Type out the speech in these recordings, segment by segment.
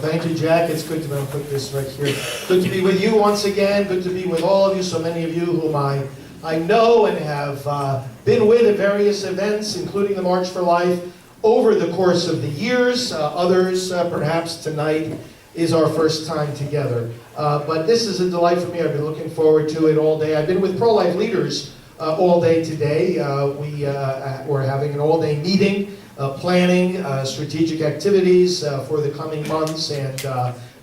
Thank you, Jack. It's good to be able to put this right here. Good to be with you once again. Good to be with all of you, so many of you whom I know and have been with at various events, including the March for Life, over the course of the years. Others, perhaps tonight, is our first time together. But this is a delight for me. I've been looking forward to it all day. I've been with pro-life leaders all day today. We're having an all-day meeting, planning strategic activities for the coming months and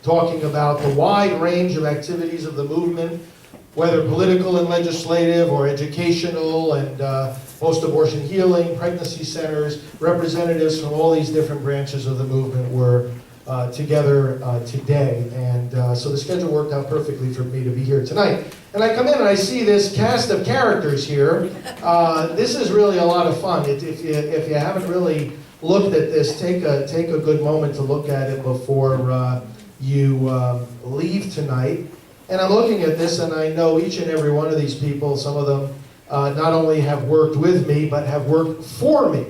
talking about the wide range of activities of the movement, whether political and legislative or educational and post-abortion healing, pregnancy centers. Representatives from all these different branches of the movement were together today. And so the schedule worked out perfectly for me to be here tonight. And I come in and I see this cast of characters here. This is really a lot of fun. If you haven't really looked at this, take a good moment to look at it before you leave tonight. And I'm looking at this and I know each and every one of these people, some of them not only have worked with me, but have worked for me.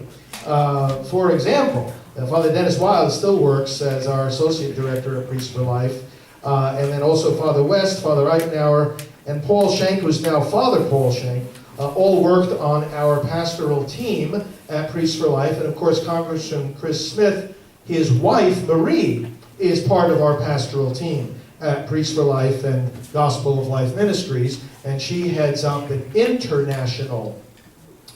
For example, Father Dennis Wild still works as our Associate Director at Priests for Life. And then also Father West, Father Eichenauer, and Paul Schenk, who's now Father Paul Schenk, all worked on our pastoral team at Priests for Life. And of course, Congressman Chris Smith, his wife, Marie, is part of our pastoral team at Priests for Life and Gospel of Life Ministries. And she heads up an international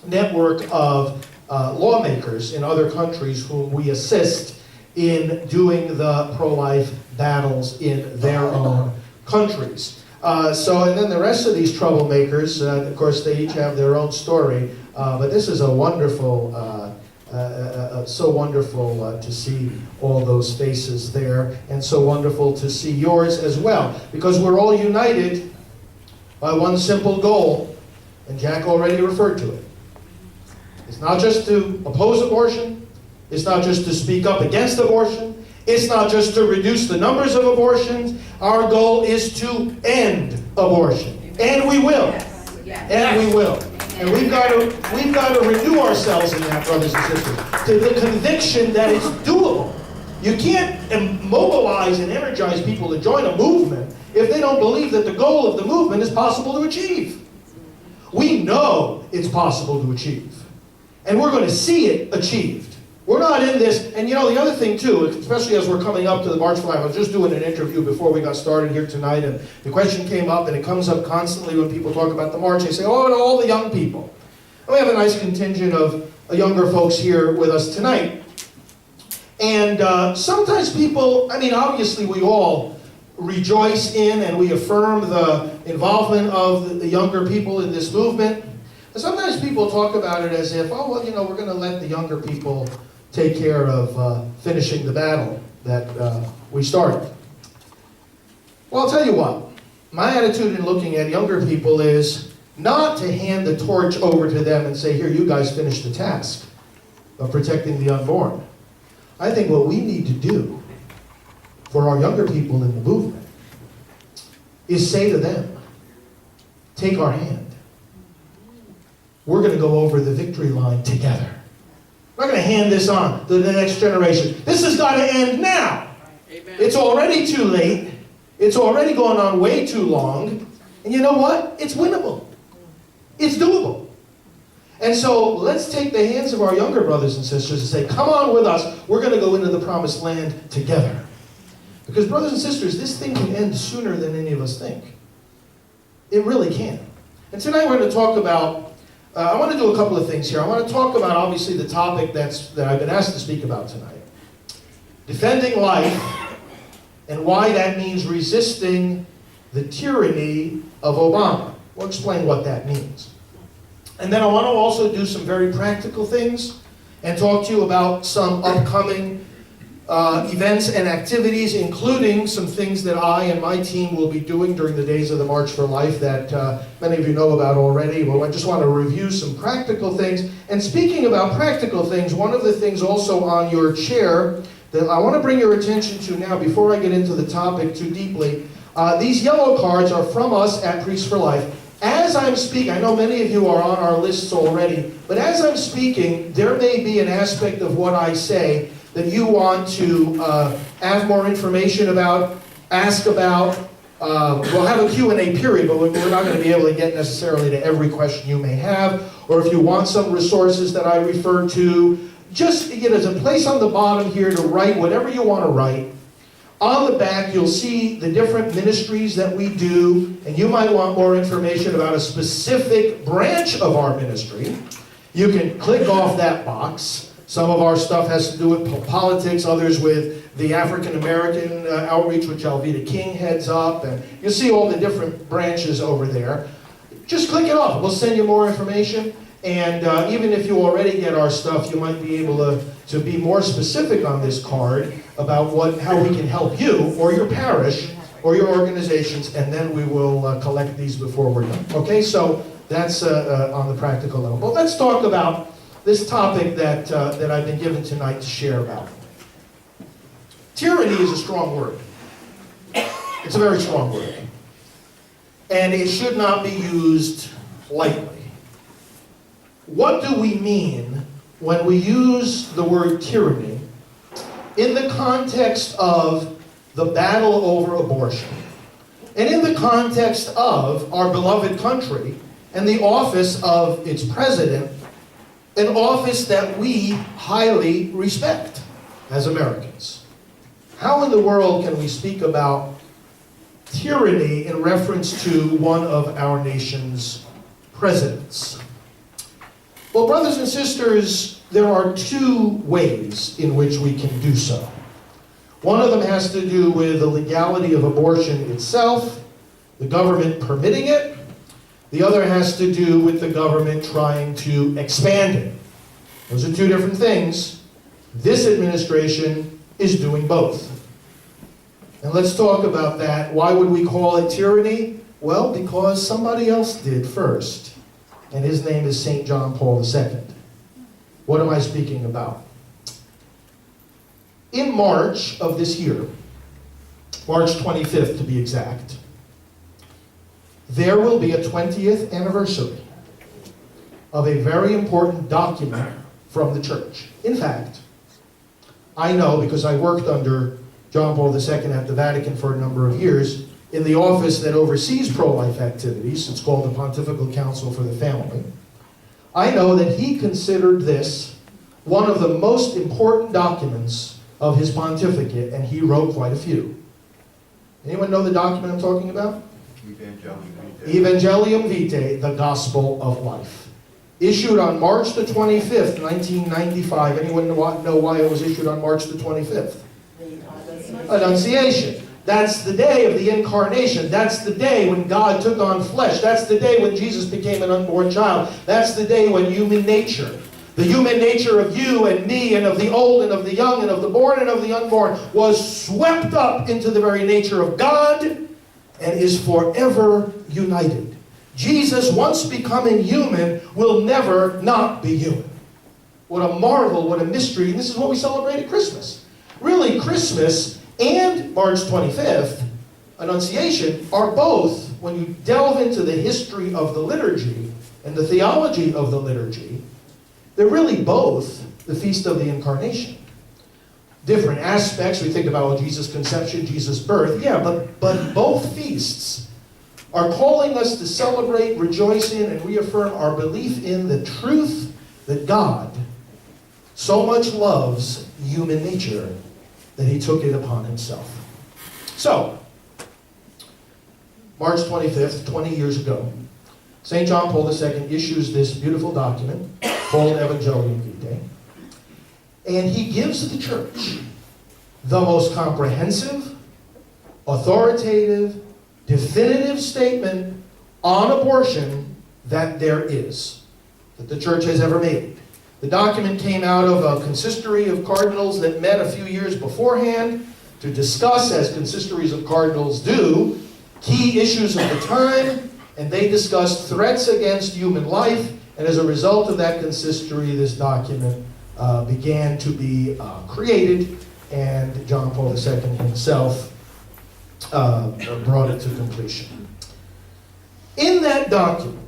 network of lawmakers in other countries whom we assist in doing the pro-life battles in their own countries. And then the rest of these troublemakers, of course, they each have their own story, but this is a wonderful, so wonderful to see all those faces there, and so wonderful to see yours as well, because we're all united by one simple goal, and Jack already referred to it. It's not just to oppose abortion, it's not just to speak up against abortion, it's not just to reduce the numbers of abortions. Our goal is to end abortion. And we will. And we will. And we've got to renew ourselves in that, brothers and sisters, to the conviction that it's doable. You can't mobilize and energize people to join a movement if they don't believe that the goal of the movement is possible to achieve. We know it's possible to achieve. And we're going to see it achieved. We're not in this, and you know, the other thing too, especially as we're coming up to the March for Life, I was just doing an interview before we got started here tonight, and the question came up, and it comes up constantly when people talk about the March. They say, oh, and all the young people. And we have a nice contingent of younger folks here with us tonight. And sometimes people, I mean, obviously we all rejoice in and we affirm the involvement of the younger people in this movement. And sometimes people talk about it as if, oh, well, you know, we're going to let the younger people take care of finishing the battle that we started. Well, I'll tell you what. My attitude in looking at younger people is not to hand the torch over to them and say, here, you guys finish the task of protecting the unborn. I think what we need to do for our younger people in the movement is say to them, take our hand. We're going to go over the victory line together. We're not going to hand this on to the next generation. This has got to end now. Amen. It's already too late. It's already gone on way too long. And you know what? It's winnable. It's doable. And so let's take the hands of our younger brothers and sisters and say, come on with us. We're going to go into the promised land together. Because brothers and sisters, this thing can end sooner than any of us think. It really can. And tonight we're going to talk about I want to do a couple of things here. I want to talk about, obviously, the topic that I've been asked to speak about tonight. Defending life, and why that means resisting the tyranny of Obama. We'll explain what that means. And then I want to also do some very practical things and talk to you about some upcoming events and activities, including some things that I and my team will be doing during the days of the March for Life that many of you know about already. Well, I just want to review some practical things. And speaking about practical things, one of the things also on your chair that I want to bring your attention to now before I get into the topic too deeply, these yellow cards are from us at Priests for Life. As I'm speaking, I know many of you are on our lists already, but as I'm speaking, there may be an aspect of what I say that you want to have more information about, ask about. We'll have a Q&A period, but we're not going to be able to get necessarily to every question you may have. Or if you want some resources that I refer to, just, there's a place on the bottom here to write whatever you want to write. On the back, you'll see the different ministries that we do, and you might want more information about a specific branch of our ministry. You can click off that box. Some of our stuff has to do with politics, others with the African American outreach, which Alveda King heads up, and you'll see all the different branches over there. Just click it off. We'll send you more information, and even if you already get our stuff, you might be able to be more specific on this card about how we can help you or your parish or your organizations, and then we will collect these before we're done. Okay, so that's on the practical level. But let's talk about this topic that I've been given tonight to share about. Tyranny is a strong word. It's a very strong word. And it should not be used lightly. What do we mean when we use the word tyranny in the context of the battle over abortion, and in the context of our beloved country and the office of its president, an office that we highly respect as Americans? How in the world can we speak about tyranny in reference to one of our nation's presidents? Well, brothers and sisters, there are two ways in which we can do so. One of them has to do with the legality of abortion itself, the government permitting it. The other has to do with the government trying to expand it. Those are two different things. This administration is doing both. And let's talk about that. Why would we call it tyranny? Well, because somebody else did first. And his name is St. John Paul II. What am I speaking about? In March of this year, March 25th to be exact, there will be a 20th anniversary of a very important document from the church. In fact, I know because I worked under John Paul II at the Vatican for a number of years in the office that oversees pro-life activities. It's called the Pontifical Council for the Family. I know that he considered this one of the most important documents of his pontificate, and he wrote quite a few. Anyone know the document I'm talking about? Evangelium Vitae, the Gospel of Life. Issued on March the 25th, 1995. Anyone know why it was issued on March the 25th? Annunciation. That's the day of the incarnation. That's the day when God took on flesh. That's the day when Jesus became an unborn child. That's the day when human nature, the human nature of you and me and of the old and of the young and of the born and of the unborn, was swept up into the very nature of God and is forever united. Jesus, once becoming human, will never not be human. What a marvel, what a mystery. And this is what we celebrate at Christmas. Really, Christmas and March 25th, Annunciation, are both, when you delve into the history of the liturgy and the theology of the liturgy, they're really both the Feast of the Incarnation. Different aspects. We think about Jesus' conception, Jesus' birth. Yeah, but both feasts are calling us to celebrate, rejoice in, and reaffirm our belief in the truth that God so much loves human nature that he took it upon himself. So, March 25th, 20 years ago, St. John Paul II issues this beautiful document called Evangelium Vitae, and he gives the church the most comprehensive, authoritative, definitive statement on abortion that there is, that the church has ever made. The document came out of a consistory of cardinals that met a few years beforehand to discuss, as consistories of cardinals do, key issues of the time, and they discussed threats against human life, and as a result of that consistory, this document began to be created, and John Paul II himself brought it to completion. In that document,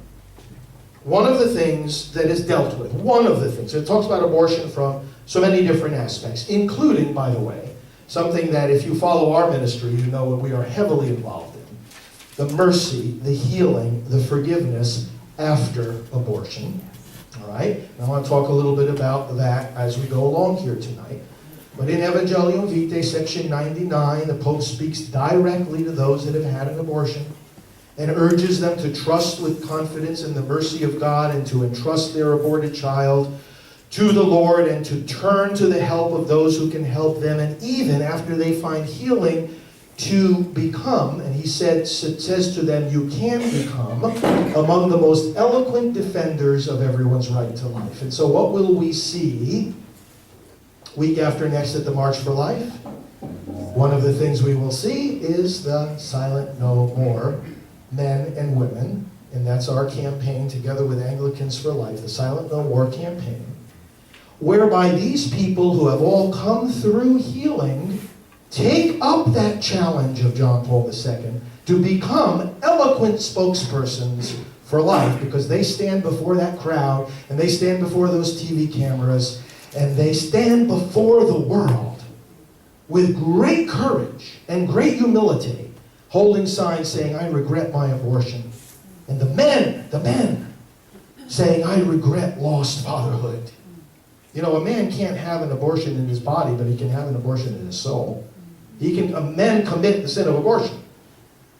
one of the things that is dealt with, it talks about abortion from so many different aspects, including, by the way, something that if you follow our ministry, you know what we are heavily involved in. The mercy, the healing, the forgiveness after abortion. All right? And I want to talk a little bit about that as we go along here tonight. But in Evangelium Vitae, section 99, the Pope speaks directly to those that have had an abortion and urges them to trust with confidence in the mercy of God and to entrust their aborted child to the Lord and to turn to the help of those who can help them, and even after they find healing, to become, and he says to them, you can become among the most eloquent defenders of everyone's right to life. And so what will we see week after next at the March for Life? One of the things we will see is the Silent No More men and women, and that's our campaign together with Anglicans for Life, the Silent No More campaign, whereby these people who have all come through healing take up that challenge of John Paul II to become eloquent spokespersons for life, because they stand before that crowd and they stand before those TV cameras and they stand before the world with great courage and great humility, holding signs saying, I regret my abortion. And the men saying, I regret lost fatherhood. You know, a man can't have an abortion in his body, but he can have an abortion in his soul. Men commit the sin of abortion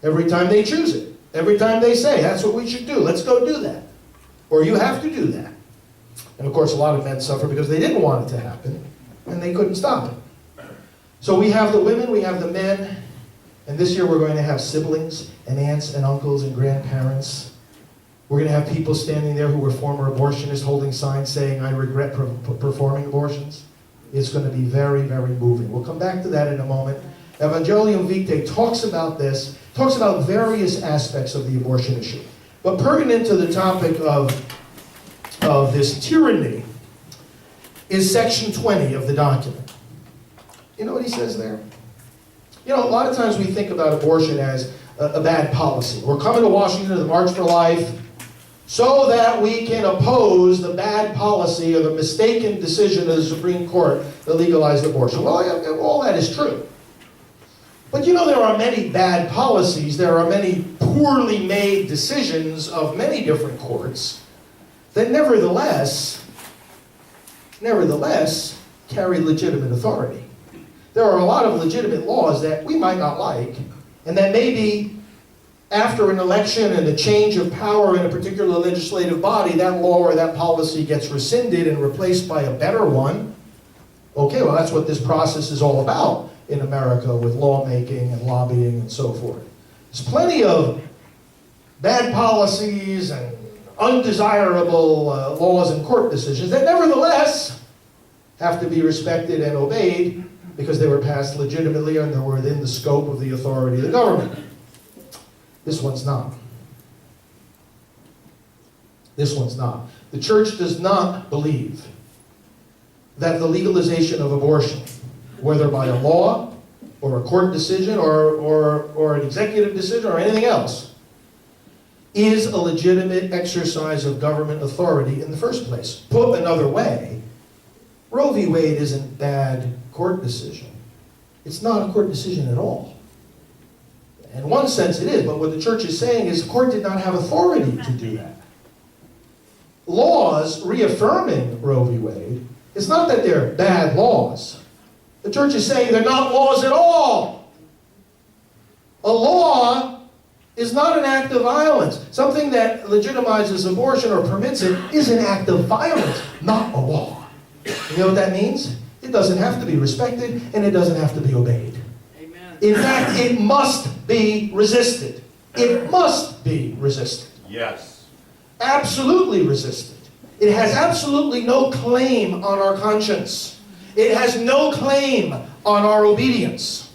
every time they choose it. Every time they say, that's what we should do. Let's go do that. Or you have to do that. And of course, a lot of men suffer because they didn't want it to happen, and they couldn't stop it. So we have the women, we have the men, and this year we're going to have siblings and aunts and uncles and grandparents. We're going to have people standing there who were former abortionists holding signs saying, I regret performing abortions. It's going to be very, very moving. We'll come back to that in a moment. Evangelium Vitae talks about this, talks about various aspects of the abortion issue. But pertinent to the topic of this tyranny is section 20 of the document. You know what he says there? You know, a lot of times we think about abortion as a bad policy. We're coming to Washington to the March for Life so that we can oppose the bad policy or the mistaken decision of the Supreme Court that legalized abortion. Well, all that is true. But you know, there are many bad policies, there are many poorly made decisions of many different courts that nevertheless carry legitimate authority. There are a lot of legitimate laws that we might not like, and that maybe after an election and a change of power in a particular legislative body, that law or that policy gets rescinded and replaced by a better one. Okay, well, that's what this process is all about in America with lawmaking and lobbying and so forth. There's plenty of bad policies and undesirable laws and court decisions that nevertheless have to be respected and obeyed because they were passed legitimately and they were within the scope of the authority of the government. This one's not. This one's not. The church does not believe that the legalization of abortion, whether by a law or a court decision or an executive decision or anything else, is a legitimate exercise of government authority in the first place. Put another way, Roe v. Wade isn't a bad court decision. It's not a court decision at all. In one sense it is, but what the church is saying is the court did not have authority to do that. Laws reaffirming Roe v. Wade, it's not that they're bad laws. The church is saying they're not laws at all. A law is not an act of violence. Something that legitimizes abortion or permits it is an act of violence, not a law. You know what that means? It doesn't have to be respected and it doesn't have to be obeyed. In fact, it must be resisted. It must be resisted. Yes. Absolutely resisted. It has absolutely no claim on our conscience. It has no claim on our obedience.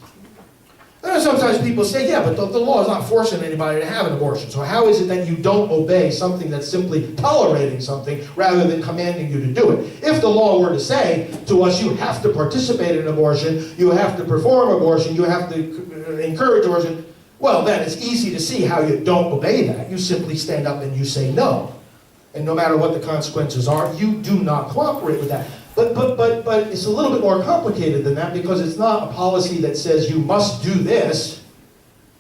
Sometimes people say, yeah, but the law is not forcing anybody to have an abortion. So how is it that you don't obey something that's simply tolerating something rather than commanding you to do it? If the law were to say to us, you have to participate in abortion, you have to perform abortion, you have to encourage abortion, well, then it's easy to see how you don't obey that. You simply stand up and you say no. And no matter what the consequences are, you do not cooperate with that. But it's a little bit more complicated than that, because it's not a policy that says you must do this.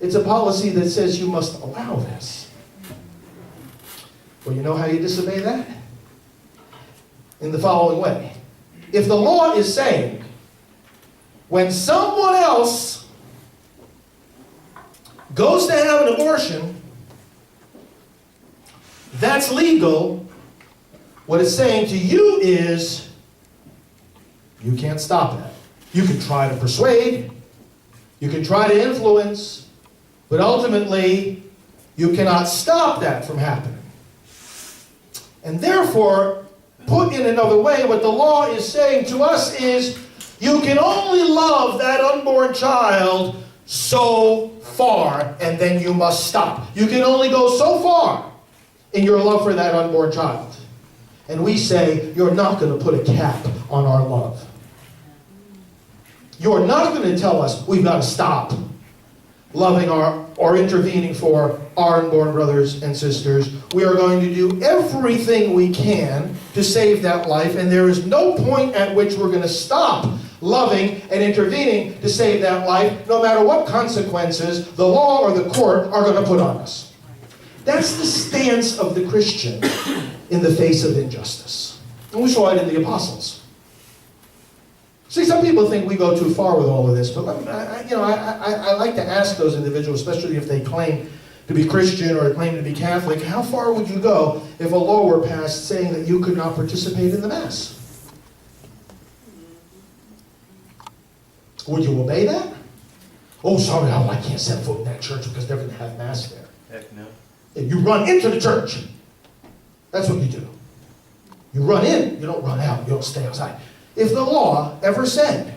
It's a policy that says you must allow this. Well, you know how you disobey that? In the following way. If the law is saying, when someone else goes to have an abortion, that's legal, what it's saying to you is, you can't stop that. You can try to persuade, you can try to influence, but ultimately, you cannot stop that from happening. And therefore, put in another way, what the law is saying to us is, you can only love that unborn child so far, and then you must stop. You can only go so far in your love for that unborn child. And we say, you're not going to put a cap on our love. You're not going to tell us we've got to stop loving or intervening for our unborn brothers and sisters. We are going to do everything we can to save that life, and there is no point at which we're going to stop loving and intervening to save that life, no matter what consequences the law or the court are going to put on us. That's the stance of the Christian in the face of injustice. And we saw it in the apostles. See, some people think we go too far with all of this, but I like to ask those individuals, especially if they claim to be Christian or claim to be Catholic, how far would you go if a law were passed saying that you could not participate in the Mass? Would you obey that? Oh, sorry, I can't set foot in that church because they're going to have Mass there. Heck no. You run into the church. That's what you do. You run in, you don't run out, you don't stay outside. If the law ever said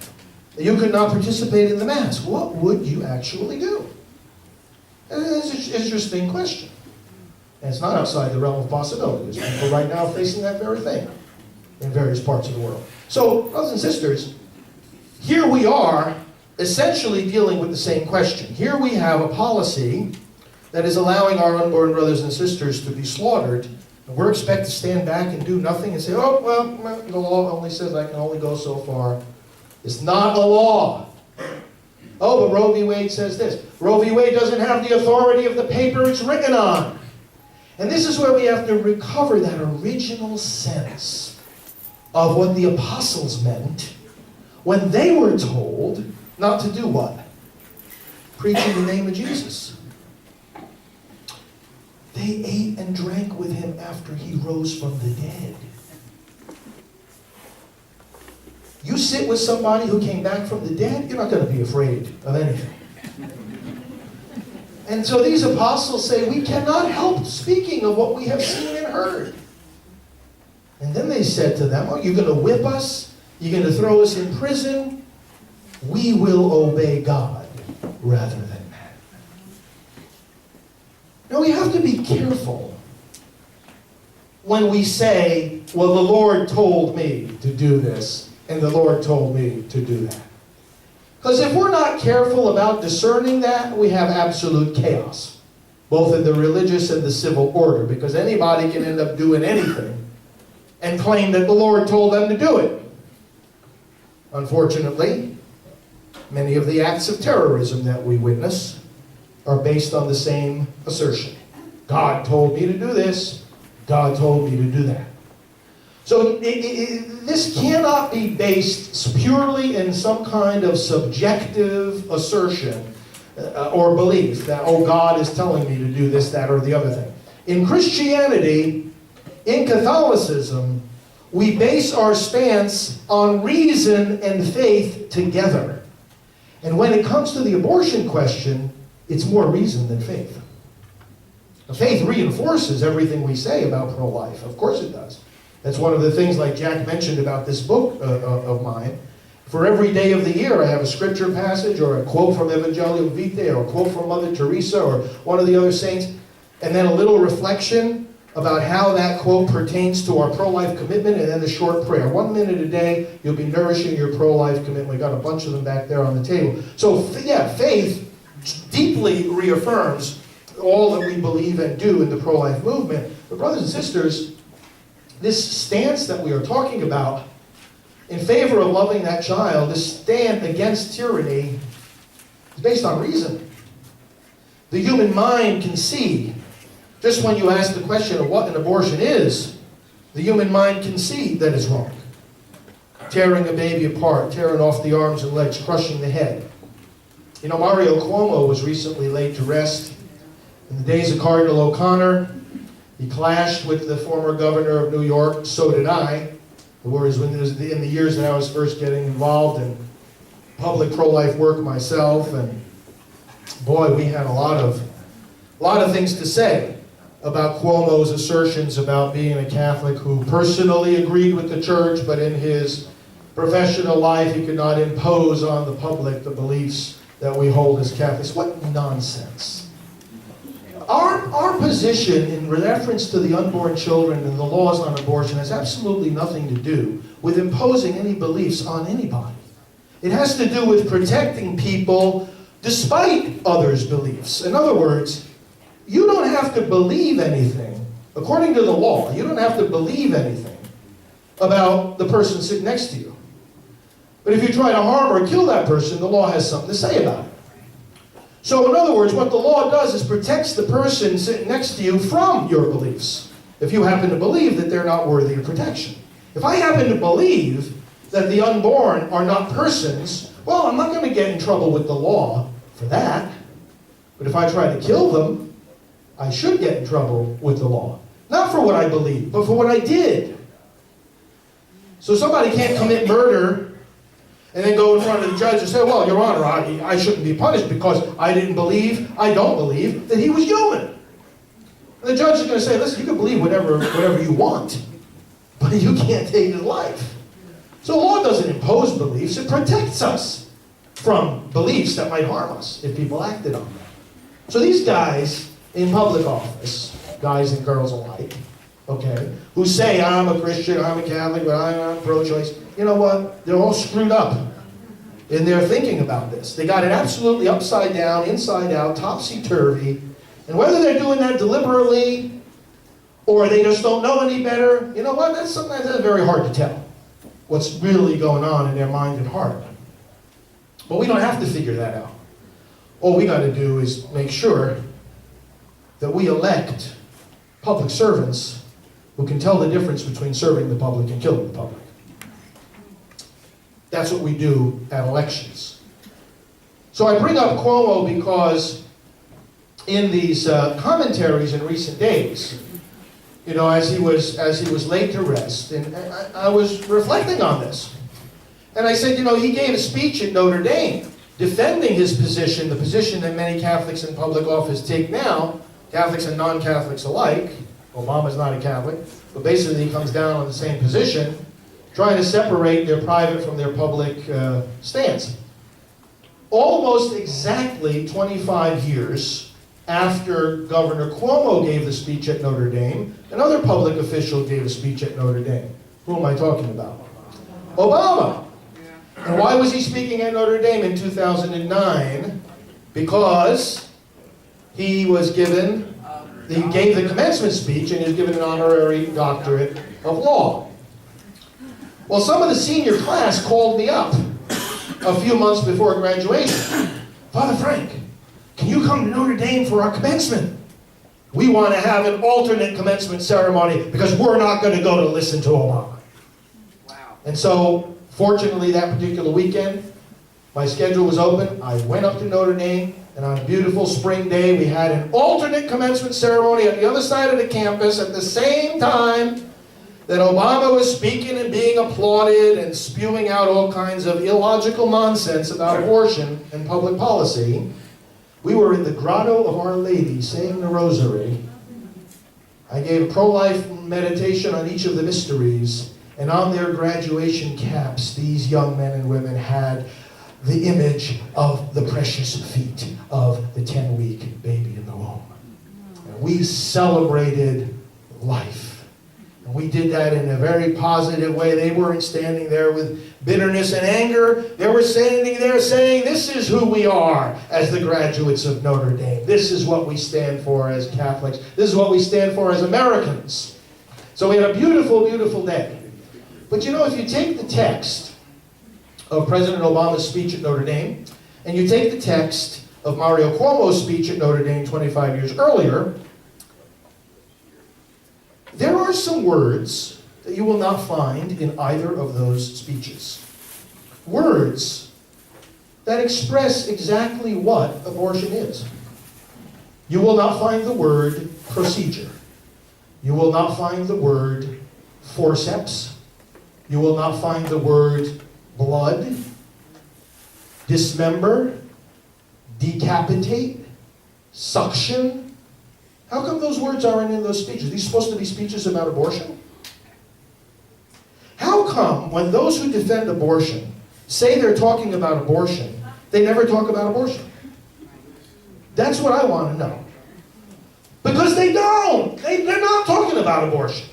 that you could not participate in the Mass, what would you actually do? It's an interesting question. And it's not outside the realm of possibility. There's people right now facing that very thing in various parts of the world. So, brothers and sisters, here we are essentially dealing with the same question. Here we have a policy that is allowing our unborn brothers and sisters to be slaughtered, and we're expected to stand back and do nothing and say, oh, well, the law only says I can only go so far. It's not a law. Oh, but Roe v. Wade says this. Roe v. Wade doesn't have the authority of the paper it's written on. And this is where we have to recover that original sense of what the apostles meant when they were told not to do what? Preach in the name of Jesus. They ate and drank with him after he rose from the dead. You sit with somebody who came back from the dead, you're not going to be afraid of anything. And so these apostles say, we cannot help speaking of what we have seen and heard. And then they said to them, oh, you're going to whip us? You're going to throw us in prison? We will obey God rather than man. Now we have to be careful when we say, well, the Lord told me to do this, and the Lord told me to do that. Because if we're not careful about discerning that, we have absolute chaos, both in the religious and the civil order, because anybody can end up doing anything and claim that the Lord told them to do it. Unfortunately, many of the acts of terrorism that we witness are based on the same assertion. God told me to do this. God told me to do that. So this cannot be based purely in some kind of subjective assertion or belief that, oh, God is telling me to do this, that, or the other thing. In Christianity, in Catholicism, we base our stance on reason and faith together. And when it comes to the abortion question, it's more reason than faith. Now, faith reinforces everything we say about pro-life. Of course it does. That's one of the things, like Jack mentioned about this book of mine. For every day of the year, I have a scripture passage or a quote from Evangelium Vitae or a quote from Mother Teresa or one of the other saints, and then a little reflection about how that quote pertains to our pro-life commitment, and then the short prayer. 1 minute a day, you'll be nourishing your pro-life commitment. We've got a bunch of them back there on the table. So, yeah, faith deeply reaffirms all that we believe and do in the pro-life movement. But brothers and sisters, this stance that we are talking about in favor of loving that child, this stand against tyranny, is based on reason. The human mind can see, just when you ask the question of what an abortion is, the human mind can see that it's wrong. Tearing a baby apart, tearing off the arms and legs, crushing the head. You know, Mario Cuomo was recently laid to rest. In the days of Cardinal O'Connor, he clashed with the former governor of New York. So did I. Whereas in the years that I was first getting involved in public pro-life work myself, and boy, we had a lot of things to say about Cuomo's assertions about being a Catholic who personally agreed with the church, but in his professional life he could not impose on the public the beliefs that we hold as Catholics. What nonsense. Our position in reference to the unborn children and the laws on abortion has absolutely nothing to do with imposing any beliefs on anybody. It has to do with protecting people despite others' beliefs. In other words, you don't have to believe anything, according to the law, you don't have to believe anything about the person sitting next to you. But if you try to harm or kill that person, the law has something to say about it. So in other words, what the law does is protects the person sitting next to you from your beliefs, if you happen to believe that they're not worthy of protection. If I happen to believe that the unborn are not persons, well, I'm not going to get in trouble with the law for that. But if I try to kill them, I should get in trouble with the law. Not for what I believe, but for what I did. So somebody can't commit murder and then go in front of the judge and say, well, Your Honor, I shouldn't be punished because I don't believe that he was human. And the judge is going to say, listen, you can believe whatever you want, but you can't take his life. So the law doesn't impose beliefs, it protects us from beliefs that might harm us if people acted on them. So these guys in public office, guys and girls alike, okay, who say, I'm a Christian, I'm a Catholic, but I'm pro-choice, you know what? They're all screwed up in their thinking about this. They got it absolutely upside down, inside out, topsy-turvy. And whether they're doing that deliberately or they just don't know any better, you know what? That's very hard to tell what's really going on in their mind and heart. But we don't have to figure that out. All we got to do is make sure that we elect public servants who can tell the difference between serving the public and killing the public. That's what we do at elections. So I bring up Cuomo because in these commentaries in recent days, you know, as he was laid to rest, and I was reflecting on this. And I said, you know, he gave a speech at Notre Dame defending his position, the position that many Catholics in public office take now, Catholics and non-Catholics alike. Obama's not a Catholic, but basically he comes down on the same position, trying to separate their private from their public stance. Almost exactly 25 years after Governor Cuomo gave the speech at Notre Dame, another public official gave a speech at Notre Dame. Who am I talking about? Obama. And why was he speaking at Notre Dame in 2009? Because he gave the commencement speech and he was given an honorary doctorate of law. Well, some of the senior class called me up a few months before graduation. Father Frank, can you come to Notre Dame for our commencement? We want to have an alternate commencement ceremony because we're not going to go to listen to Obama. Wow. And so, fortunately, that particular weekend, my schedule was open. I went up to Notre Dame, and on a beautiful spring day, we had an alternate commencement ceremony at the other side of the campus at the same time that Obama was speaking and being applauded and spewing out all kinds of illogical nonsense about abortion and public policy. We were in the grotto of Our Lady saying the rosary. I gave a pro-life meditation on each of the mysteries, and on their graduation caps, these young men and women had the image of the precious feet of the 10-week baby in the womb. And we celebrated life. And we did that in a very positive way. They weren't standing there with bitterness and anger. They were standing there saying, this is who we are as the graduates of Notre Dame. This is what we stand for as Catholics. This is what we stand for as Americans. So we had a beautiful, beautiful day. But you know, if you take the text of President Obama's speech at Notre Dame, and you take the text of Mario Cuomo's speech at Notre Dame 25 years earlier, there are some words that you will not find in either of those speeches. Words that express exactly what abortion is. You will not find the word procedure. You will not find the word forceps. You will not find the word blood, dismember, decapitate, suction. How come those words aren't in those speeches? Are these supposed to be speeches about abortion? How come when those who defend abortion say they're talking about abortion, they never talk about abortion? That's what I want to know. Because they don't. They're not talking about abortion.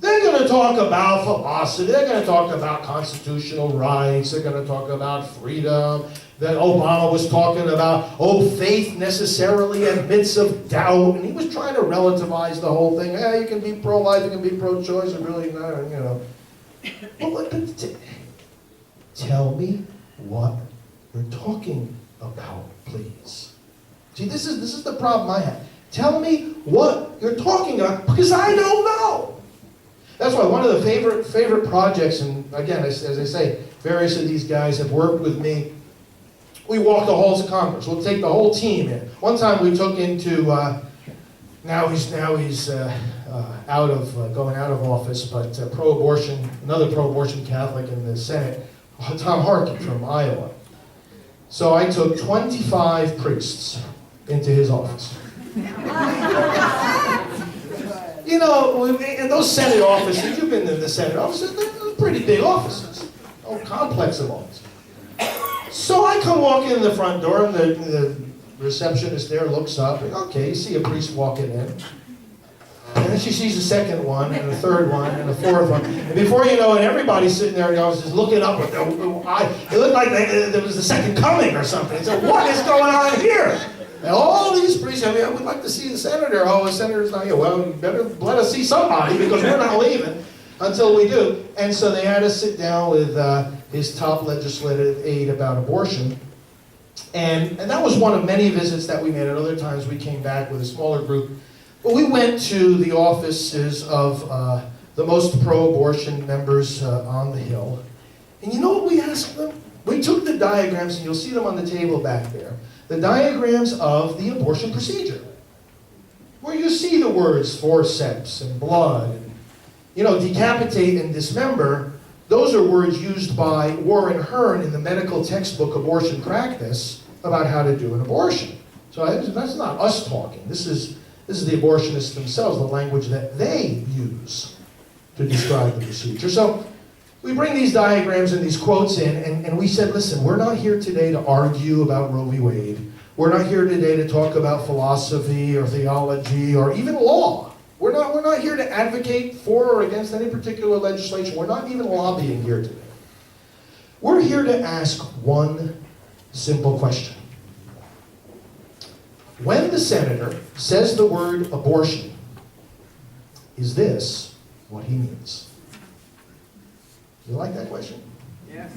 They're going to talk about philosophy. They're going to talk about constitutional rights. They're going to talk about freedom. That Obama was talking about, faith necessarily admits of doubt. And he was trying to relativize the whole thing. You can be pro-life, you can be pro-choice, and really not, you know. Tell me what you're talking about, please. See, this is the problem I have. Tell me what you're talking about, because I don't know. That's why one of the favorite projects, and again, as I say, various of these guys have worked with me. We walk the halls of Congress. We'll take the whole team in. One time we took into, now he's going out of office, but pro-abortion, another pro-abortion Catholic in the Senate, Tom Harkin from Iowa. So I took 25 priests into his office. You know, in those Senate offices, you've been in the Senate offices, they're pretty big offices. A complex of offices. So I come walking in the front door, and the receptionist there looks up, and okay, you see a priest walking in. And then she sees a second one, and a third one, and a fourth one. And before you know it, everybody's sitting there in the office just looking up with their eye. It looked like there was the second coming or something. So what is going on here? And all these priests, I would like to see the senator. Oh, the senator's not here. Well, you better let us see somebody, because we're not leaving until we do. And so they had us sit down with his top legislative aide about abortion. And that was one of many visits that we made. At other times we came back with a smaller group. But we went to the offices of the most pro-abortion members on the Hill. And you know what we asked them? We took the diagrams, and you'll see them on the table back there. The diagrams of the abortion procedure, where you see the words forceps and blood, and, you know, decapitate and dismember. Those are words used by Warren Hearn in the medical textbook Abortion Practice about how to do an abortion. So that's not us talking. This is the abortionists themselves, the language that they use to describe the procedure. So we bring these diagrams and these quotes in, and we said, listen, we're not here today to argue about Roe v. Wade. We're not here today to talk about philosophy or theology or even law. We're not here to advocate for or against any particular legislation. We're not even lobbying here today. We're here to ask one simple question. When the senator says the word abortion, is this what he means? You like that question? Yes.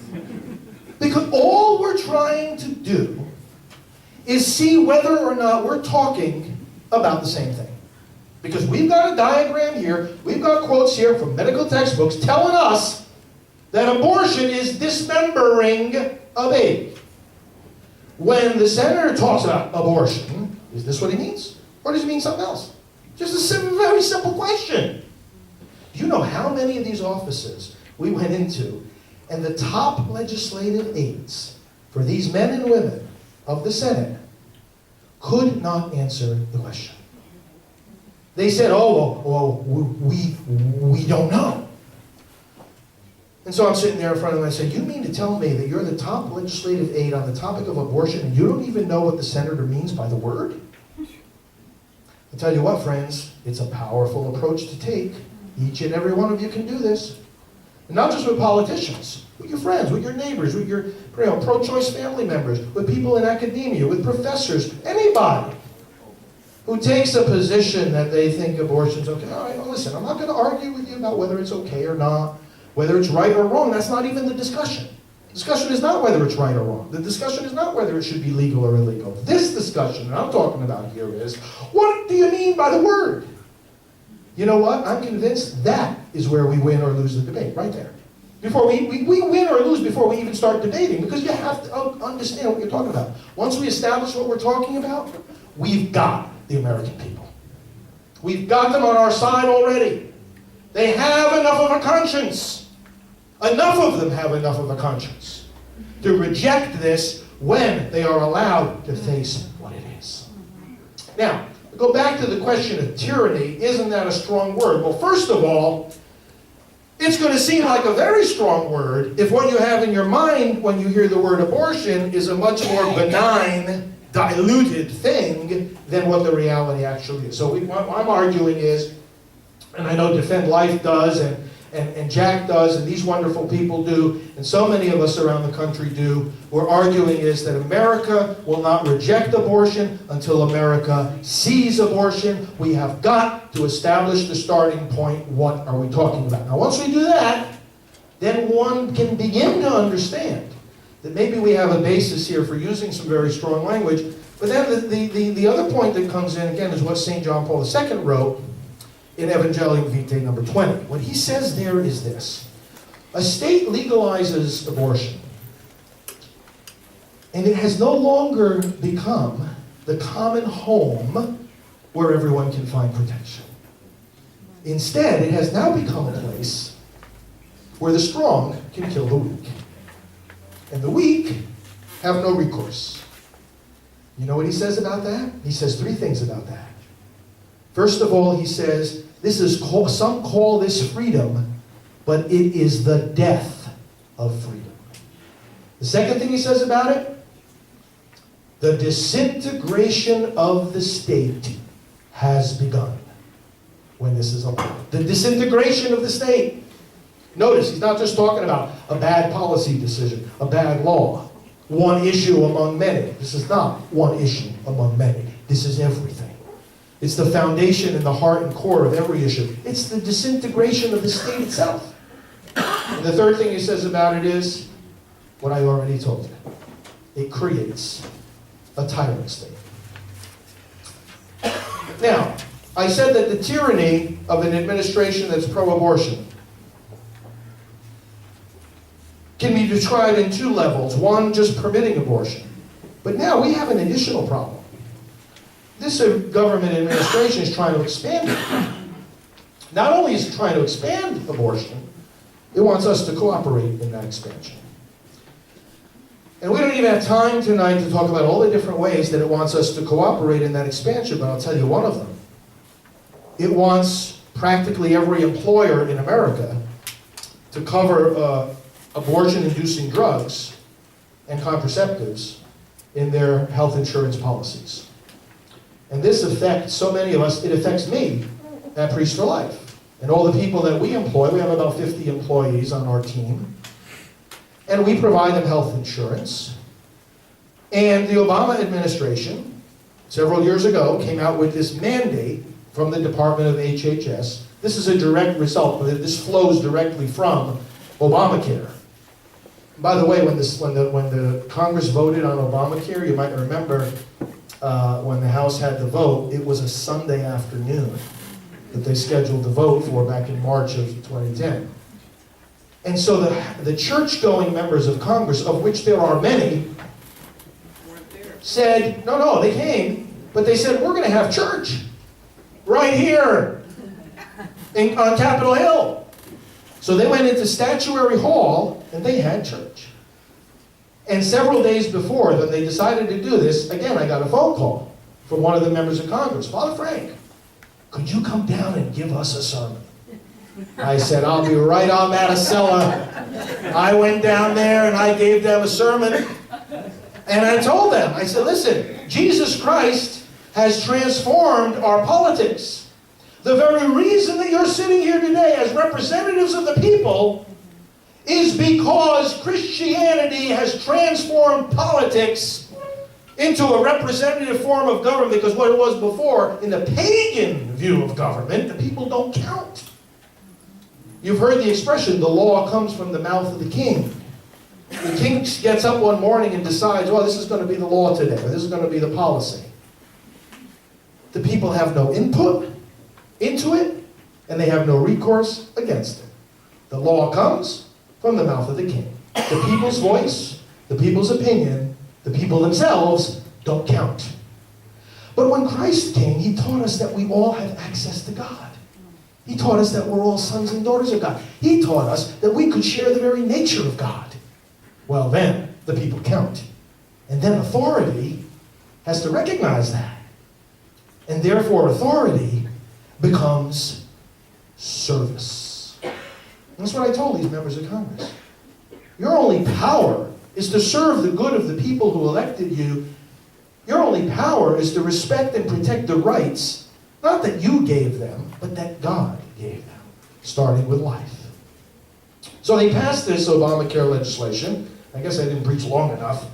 Because all we're trying to do is see whether or not we're talking about the same thing. Because we've got a diagram here, we've got quotes here from medical textbooks telling us that abortion is dismembering a baby. When the senator talks about abortion, is this what he means? Or does he mean something else? Just a very simple question. Do you know how many of these offices we went into, and the top legislative aides for these men and women of the Senate could not answer the question? They said, we don't know. And so I'm sitting there in front of them, and I said, you mean to tell me that you're the top legislative aide on the topic of abortion, and you don't even know what the senator means by the word? I'll tell you what, friends, it's a powerful approach to take. Each and every one of you can do this. And not just with politicians, with your friends, with your neighbors, with your pro-choice family members, with people in academia, with professors, anybody. who takes a position that they think abortion's okay. All right, well, listen, I'm not going to argue with you about whether it's okay or not, whether it's right or wrong. That's not even the discussion. The discussion is not whether it's right or wrong. The discussion is not whether it should be legal or illegal. This discussion that I'm talking about here is, what do you mean by the word? You know what? I'm convinced that is where we win or lose the debate, right there. Before we win or lose before we even start debating, because you have to understand what you're talking about. Once we establish what we're talking about, we've got the American people. We've got them on our side already. They have enough of a conscience. Enough of them have enough of a conscience to reject this when they are allowed to face what it is. Now, go back to the question of tyranny. Isn't that a strong word? Well, first of all, it's going to seem like a very strong word if what you have in your mind when you hear the word abortion is a much more benign, diluted thing than what the reality actually is. So what I'm arguing is, and I know Defend Life does, and Jack does, and these wonderful people do, and so many of us around the country do, we're arguing is that America will not reject abortion until America sees abortion. We have got to establish the starting point. What are we talking about? Now, once we do that, then one can begin to understand that maybe we have a basis here for using some very strong language. But then the other point that comes in, again, is what St. John Paul II wrote in Evangelium Vitae number 20. What he says there is this: a state legalizes abortion, and it has no longer become the common home where everyone can find protection. Instead, it has now become a place where the strong can kill the weak, and the weak have no recourse. You know what he says about that? He says three things about that. First of all, he says, some call this freedom, but it is the death of freedom. The second thing he says about it, the disintegration of the state has begun when this is allowed. The disintegration of the state. Notice, he's not just talking about a bad policy decision, a bad law, one issue among many. This is not one issue among many. This is everything. It's the foundation and the heart and core of every issue. It's the disintegration of the state itself. And the third thing he says about it is what I already told you. It creates a tyrant state. Now, I said that the tyranny of an administration that's pro-abortion can be described in two levels. One, just permitting abortion. But now we have an additional problem. This government administration is trying to expand it. Not only is it trying to expand abortion, it wants us to cooperate in that expansion. And we don't even have time tonight to talk about all the different ways that it wants us to cooperate in that expansion, but I'll tell you one of them. It wants practically every employer in America to cover abortion-inducing drugs and contraceptives in their health insurance policies. And this affects so many of us. It affects me at Priest for Life. And all the people that we employ, we have about 50 employees on our team. And we provide them health insurance. And the Obama administration, several years ago, came out with this mandate from the Department of HHS. This is a direct result. This flows directly from Obamacare. By the way, when the Congress voted on Obamacare, you might remember when the House had the vote, it was a Sunday afternoon that they scheduled the vote for back in March of 2010. And so the church-going members of Congress, of which there are many, said, no, they came, but they said, we're going to have church right here on Capitol Hill. So they went into Statuary Hall, and they had church. And several days before, when they decided to do this, again, I got a phone call from one of the members of Congress. Father Frank, could you come down and give us a sermon? I said, I'll be right on that, Acela. I went down there and I gave them a sermon. And I told them, I said, listen, Jesus Christ has transformed our politics. The very reason that you're sitting here today as representatives of the people is because Christianity has transformed politics into a representative form of government, because what it was before, in the pagan view of government, the people don't count. You've heard the expression, the law comes from the mouth of the king. The king gets up one morning and decides, well, this is going to be the law today, or this is going to be the policy. The people have no input into it, and they have no recourse against it. The law comes from the mouth of the king. The people's voice, the people's opinion, the people themselves don't count. But when Christ came, he taught us that we all have access to God. He taught us that we're all sons and daughters of God. He taught us that we could share the very nature of God. Well, then, the people count. And then authority has to recognize that. And therefore, authority becomes service. And that's what I told these members of Congress. Your only power is to serve the good of the people who elected you. Your only power is to respect and protect the rights, not that you gave them, but that God gave them, starting with life. So they passed this Obamacare legislation. I guess I didn't preach long enough,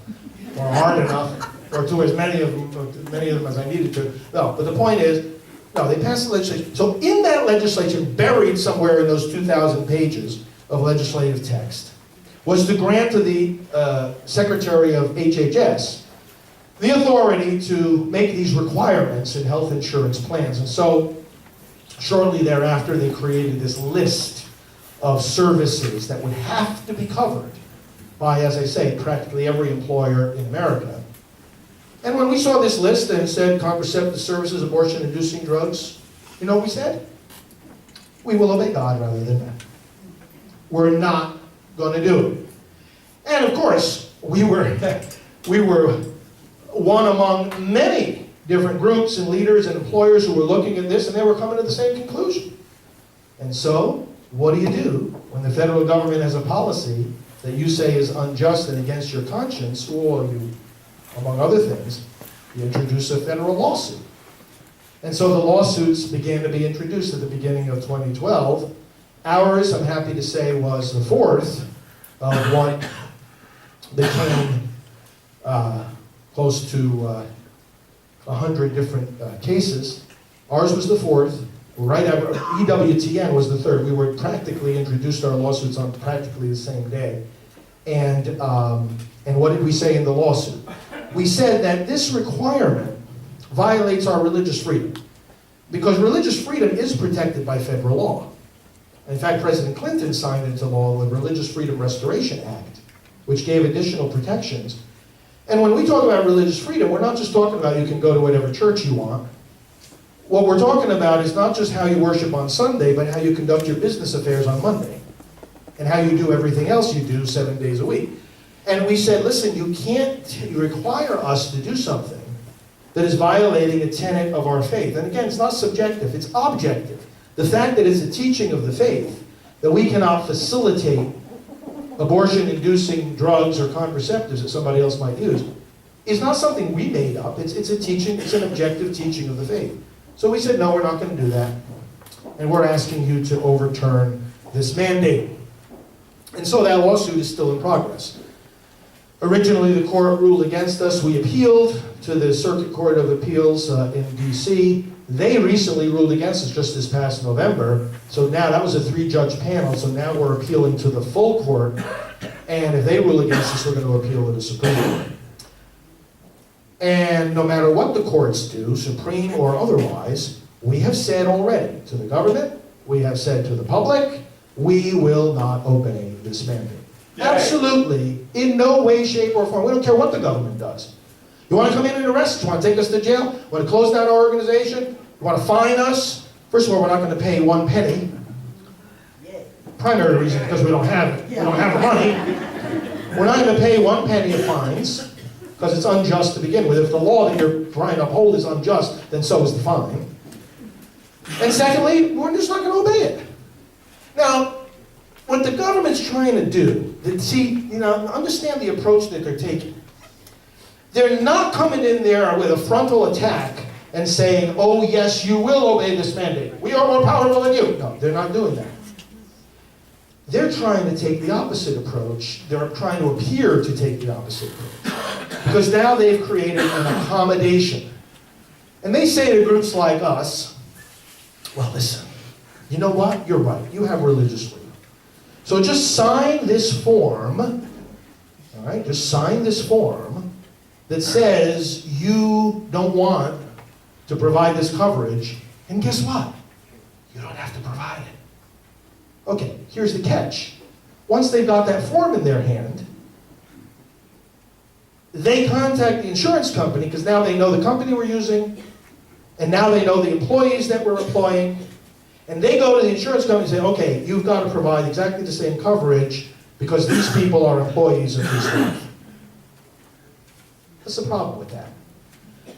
or hard enough, or to as many of them as I needed to. No, but the point is, no, they passed the legislation. So in that legislation, buried somewhere in those 2,000 pages of legislative text, was to grant to the Secretary of HHS the authority to make these requirements in health insurance plans. And so, shortly thereafter, they created this list of services that would have to be covered by, as I say, practically every employer in America. And when we saw this list and it said contraceptive services, abortion-inducing drugs, you know what we said? We will obey God rather than men. We're not going to do it. And of course, we were one among many different groups and leaders and employers who were looking at this, and they were coming to the same conclusion. And so, what do you do when the federal government has a policy that you say is unjust and against your conscience? Or you, among other things, you introduce a federal lawsuit. And so the lawsuits began to be introduced at the beginning of 2012. Ours, I'm happy to say, was the fourth of what became close to 100 different cases. Ours was the fourth. Right after EWTN was the third. We were practically introduced our lawsuits on practically the same day. And what did we say in the lawsuit? We said that this requirement violates our religious freedom, because religious freedom is protected by federal law. In fact, President Clinton signed into law the Religious Freedom Restoration Act, which gave additional protections. And when we talk about religious freedom, we're not just talking about you can go to whatever church you want. What we're talking about is not just how you worship on Sunday, but how you conduct your business affairs on Monday, and how you do everything else you do 7 days a week. And we said, listen, you require us to do something that is violating a tenet of our faith. And again, it's not subjective, it's objective. The fact that it's a teaching of the faith, that we cannot facilitate abortion-inducing drugs or contraceptives that somebody else might use, is not something we made up. It's a teaching, it's an objective teaching of the faith. So we said, no, we're not going to do that. And we're asking you to overturn this mandate. And so that lawsuit is still in progress. Originally, the court ruled against us. We appealed to the Circuit Court of Appeals in D.C. They recently ruled against us just this past November. So now that was a 3-judge panel. So now we're appealing to the full court. And if they rule against us, we're going to appeal to the Supreme Court. And no matter what the courts do, Supreme or otherwise, we have said already to the government, we have said to the public, we will not obey this mandate. Yay. Absolutely, in no way, shape, or form. We don't care what the government does. You want to come in and arrest us? You want to take us to jail? You want to close down our organization? You want to fine us? First of all, we're not going to pay 1 penny. Primary reason, because we don't have it. We don't have the money. We're not going to pay 1 penny of fines, because it's unjust to begin with. If the law that you're trying to uphold is unjust, then so is the fine. And secondly, we're just not going to obey it. Now, what the government's trying to do, understand the approach that they're taking. They're not coming in there with a frontal attack and saying, oh yes, you will obey this mandate. We are more powerful than you. No, they're not doing that. They're trying to take the opposite approach. They're trying to appear to take the opposite approach. Because now they've created an accommodation. And they say to groups like us, well, listen, you know what? You're right. You have religious freedom. So just sign this form, all right? Just sign this form that says you don't want to provide this coverage, and guess what? You don't have to provide it. Okay, here's the catch. Once they've got that form in their hand, they contact the insurance company, because now they know the company we're using, and now they know the employees that we're employing, and they go to the insurance company and say, okay, you've got to provide exactly the same coverage because these people are employees of this life. What's the problem with that?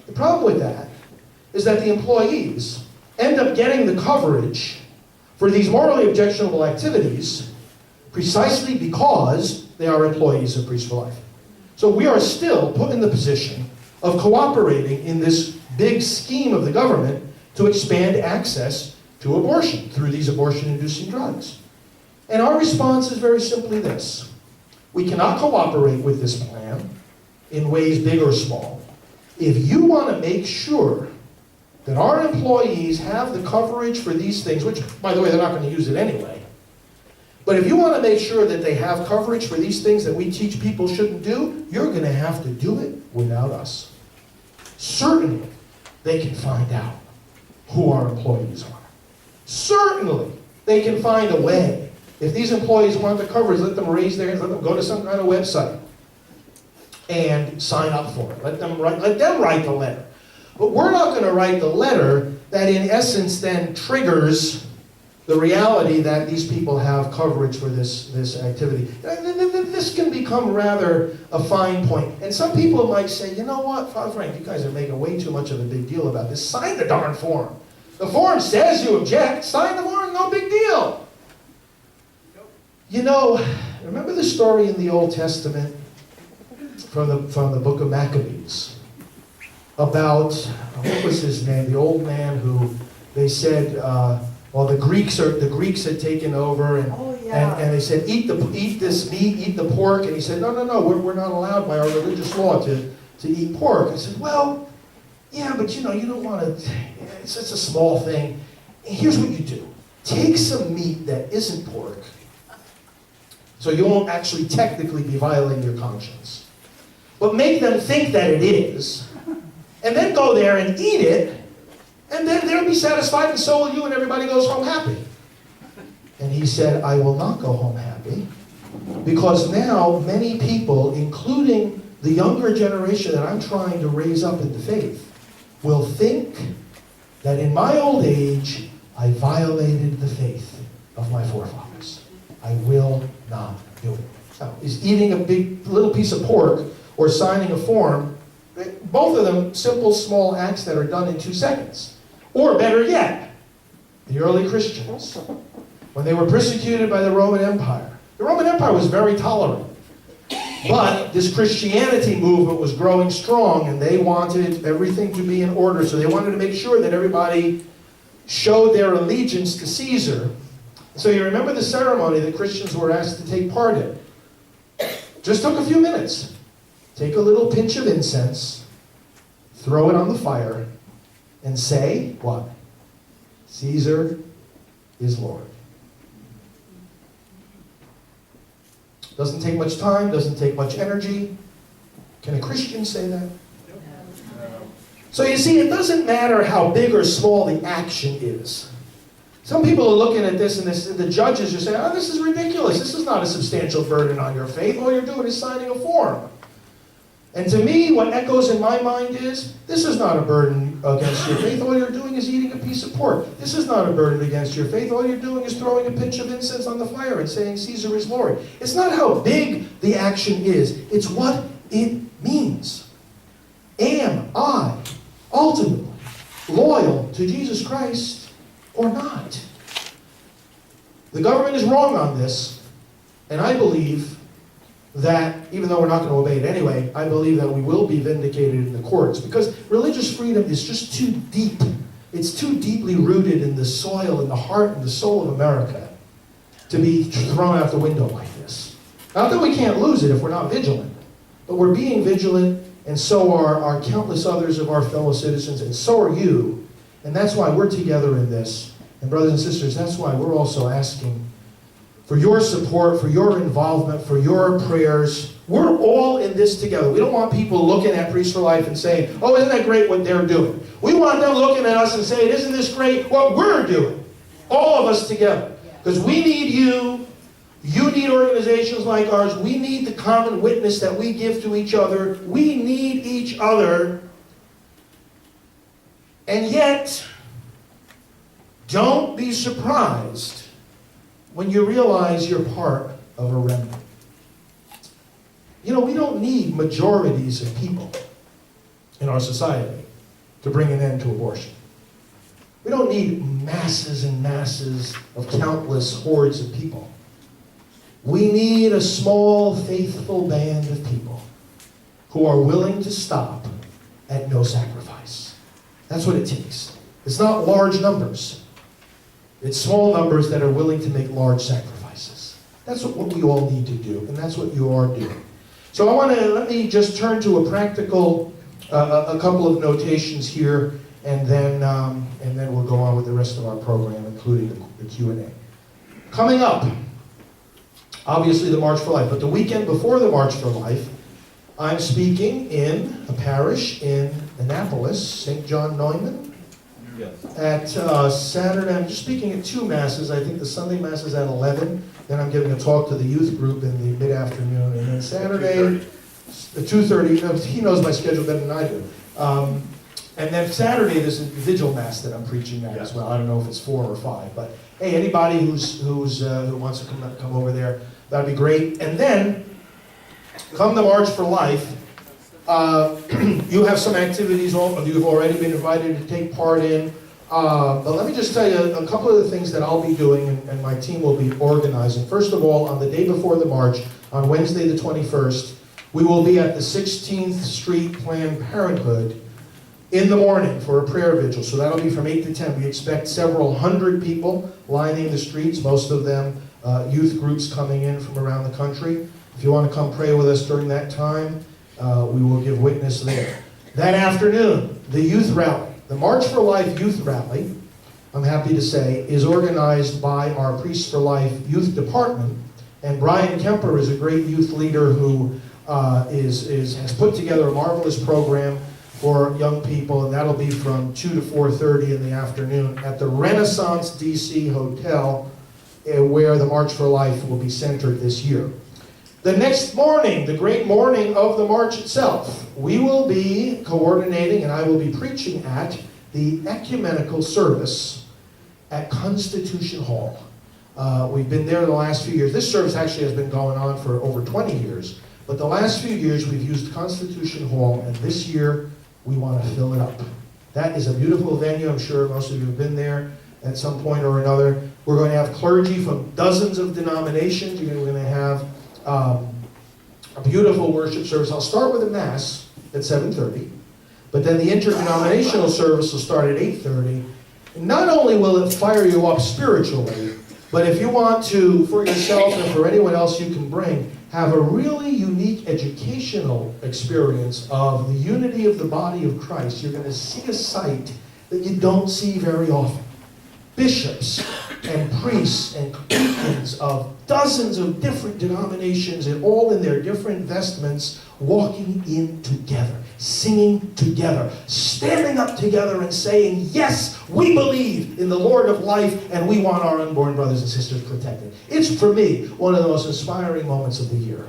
The problem with that is that the employees end up getting the coverage for these morally objectionable activities precisely because they are employees of Priests for Life. So we are still put in the position of cooperating in this big scheme of the government to expand access to abortion through these abortion-inducing drugs. And our response is very simply this. We cannot cooperate with this plan in ways big or small. If you want to make sure that our employees have the coverage for these things, which, by the way, they're not going to use it anyway, but if you want to make sure that they have coverage for these things that we teach people shouldn't do, you're going to have to do it without us. Certainly, they can find out who our employees are. Certainly, they can find a way. If these employees want the coverage, let them raise their hands, let them go to some kind of website and sign up for it. Let them write the letter. But we're not going to write the letter that in essence then triggers the reality that these people have coverage for this activity. This can become rather a fine point. And some people might say, you know what, Father Frank, you guys are making way too much of a big deal about this. Sign the darn form. The form says you object. Sign the form, no big deal. You know, remember the story in the Old Testament from the book of Maccabees about, what was his name, the old man who they said, well, the Greeks had taken over, and they said, eat this meat, eat the pork, and he said, no, we're not allowed by our religious law to eat pork. I said, well, yeah, but you don't want to, it's just a small thing. And here's what you do. Take some meat that isn't pork, so you won't actually technically be violating your conscience, but make them think that it is, and then go there and eat it, and then they'll be satisfied, and so will you, and everybody goes home happy. And he said, I will not go home happy, because now many people, including the younger generation that I'm trying to raise up in the faith, will think that in my old age, I violated the faith of my forefathers. I will not do it. Now, is eating a little piece of pork or signing a form, both of them simple, small acts that are done in 2 seconds. Or better yet, the early Christians, when they were persecuted by the Roman Empire. The Roman Empire was very tolerant. But this Christianity movement was growing strong, and they wanted everything to be in order. So they wanted to make sure that everybody showed their allegiance to Caesar. So you remember the ceremony that Christians were asked to take part in. Just took a few minutes. Take a little pinch of incense, throw it on the fire, and say, what? Caesar is Lord. Doesn't take much time, doesn't take much energy. Can a Christian say that? So you see, it doesn't matter how big or small the action is. Some people are looking at this, and the judges are saying, oh, this is ridiculous. This is not a substantial burden on your faith. All you're doing is signing a form. And to me, what echoes in my mind is, this is not a burden against your faith. All you're doing is eating a piece of pork. This is not a burden against your faith. All you're doing is throwing a pinch of incense on the fire and saying, Caesar is Lord. It's not how big the action is. It's what it means. Am I ultimately loyal to Jesus Christ or not? The government is wrong on this, and I believe that, even though we're not going to obey it anyway, I believe that we will be vindicated in the courts, because religious freedom is just too deep. It's too deeply rooted in the soil, in the heart and the soul of America to be thrown out the window like this. Not that we can't lose it if we're not vigilant, but we're being vigilant, and so are countless others of our fellow citizens, and so are you. And that's why we're together in this. And brothers and sisters, that's why we're also asking for your support, for your involvement, for your prayers. We're all in this together. We don't want people looking at Priests for Life and saying, oh, isn't that great what they're doing? We want them looking at us and saying, isn't this great what we're doing? All of us together. Because we need you. You need organizations like ours. We need the common witness that we give to each other. We need each other. And yet, don't be surprised when you realize you're part of a remnant. You know, we don't need majorities of people in our society to bring an end to abortion. We don't need masses and masses of countless hordes of people. We need a small, faithful band of people who are willing to stop at no sacrifice. That's what it takes. It's not large numbers. It's small numbers that are willing to make large sacrifices. That's what we all need to do, and that's what you are doing. So let me just turn to a practical, a couple of notations here, and then we'll go on with the rest of our program, including the Q&A. Coming up, obviously the March for Life, but the weekend before the March for Life, I'm speaking in a parish in Annapolis, St. John Neumann. Yes. At Saturday, I'm just speaking at 2 masses. I think the Sunday mass is at 11. Then I'm giving a talk to the youth group in the mid-afternoon. And then Saturday, at 2:30, he knows my schedule better than I do. And then Saturday, there's a vigil mass that I'm preaching at as well. I don't know if it's 4 or 5, but hey, anybody who wants to come over there, that'd be great. And then, come the March for Life, you have some activities you've already been invited to take part in. But let me just tell you a couple of the things that I'll be doing and my team will be organizing. First of all, on the day before the March, on Wednesday the 21st, we will be at the 16th Street Planned Parenthood in the morning for a prayer vigil. So that'll be from 8 to 10. We expect several hundred people lining the streets, most of them youth groups coming in from around the country. If you want to come pray with us during that time, we will give witness there. That afternoon, the youth rally, the March for Life youth rally, I'm happy to say, is organized by our Priests for Life youth department. And Brian Kemper is a great youth leader who has put together a marvelous program for young people, and that'll be from 2 to 4:30 in the afternoon at the Renaissance DC Hotel, where the March for Life will be centered this year. The next morning, the great morning of the March itself, we will be coordinating, and I will be preaching at the ecumenical service at Constitution Hall. We've been there the last few years. This service actually has been going on for over 20 years, but the last few years we've used Constitution Hall, and this year we want to fill it up. That is a beautiful venue. I'm sure most of you have been there at some point or another. We're going to have clergy from dozens of denominations. We're going to have a beautiful worship service. I'll start with a mass at 7:30, but then the interdenominational service will start at 8:30. And not only will it fire you up spiritually, but if you want to, for yourself and for anyone else you can bring, have a really unique educational experience of the unity of the body of Christ. You're going to see a sight that you don't see very often. Bishops and priests and deacons of dozens of different denominations, and all in their different vestments, walking in together, singing together, standing up together and saying, yes, we believe in the Lord of life, and we want our unborn brothers and sisters protected. It's, for me, one of the most inspiring moments of the year.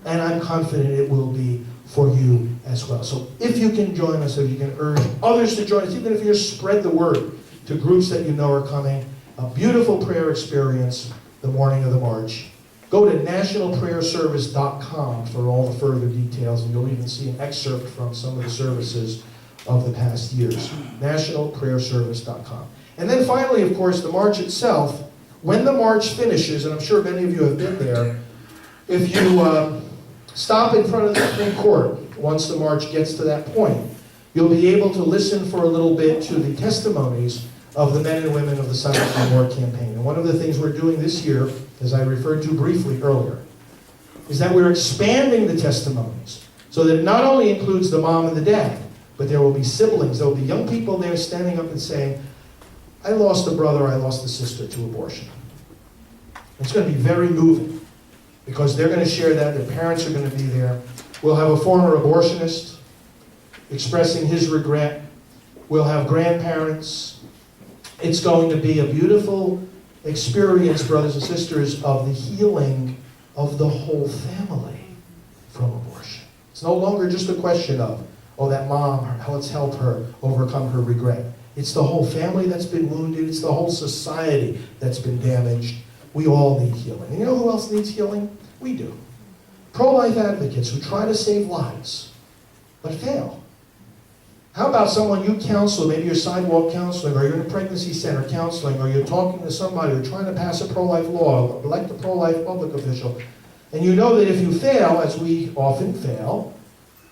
And I'm confident it will be for you as well. So if you can join us, if you can urge others to join us, even if you just spread the word to groups that you know are coming, a beautiful prayer experience the morning of the March. Go to nationalprayerservice.com for all the further details, and you'll even see an excerpt from some of the services of the past years. nationalprayerservice.com. And then finally, of course, the March itself. When the March finishes, and I'm sure many of you have been there, if you stop in front of the Supreme Court once the March gets to that point, you'll be able to listen for a little bit to the testimonies of the men and women of the Silent Reward campaign. And one of the things we're doing this year, as I referred to briefly earlier, is that we're expanding the testimonies So that it not only includes the mom and the dad, but there will be siblings, there will be young people there standing up and saying, I lost a brother, I lost a sister to abortion. It's going to be very moving because they're going to share that, their parents are going to be there. We'll have a former abortionist expressing his regret. We'll have grandparents. It's going to be a beautiful experience, brothers and sisters, of the healing of the whole family from abortion. It's no longer just a question of, oh, that mom, let's help her overcome her regret. It's the whole family that's been wounded. It's the whole society that's been damaged. We all need healing. And you know who else needs healing? We do. Pro-life advocates who try to save lives, but fail. How about someone you counsel, maybe you're sidewalk counseling, or you're in a pregnancy center counseling, or you're talking to somebody, or trying to pass a pro-life law, elect a pro-life public official, and you know that if you fail, as we often fail,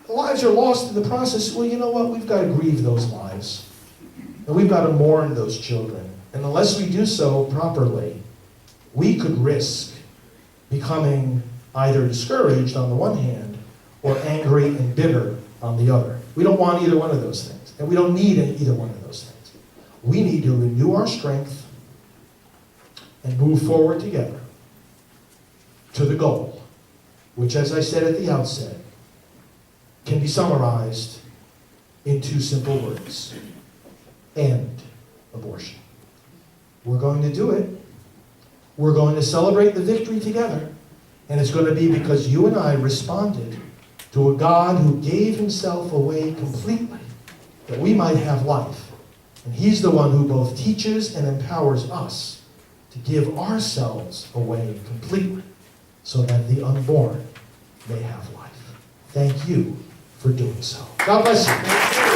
the lives are lost in the process. Well, you know what? We've got to grieve those lives. And we've got to mourn those children. And unless we do so properly, we could risk becoming either discouraged on the one hand, or angry and bitter on the other. We don't want either one of those things. And we don't need either one of those things. We need to renew our strength and move forward together to the goal, which, as I said at the outset, can be summarized in two simple words: end abortion. We're going to do it. We're going to celebrate the victory together. And it's going to be because you and I responded to a God who gave himself away completely that we might have life. And he's the one who both teaches and empowers us to give ourselves away completely so that the unborn may have life. Thank you for doing so. God bless you.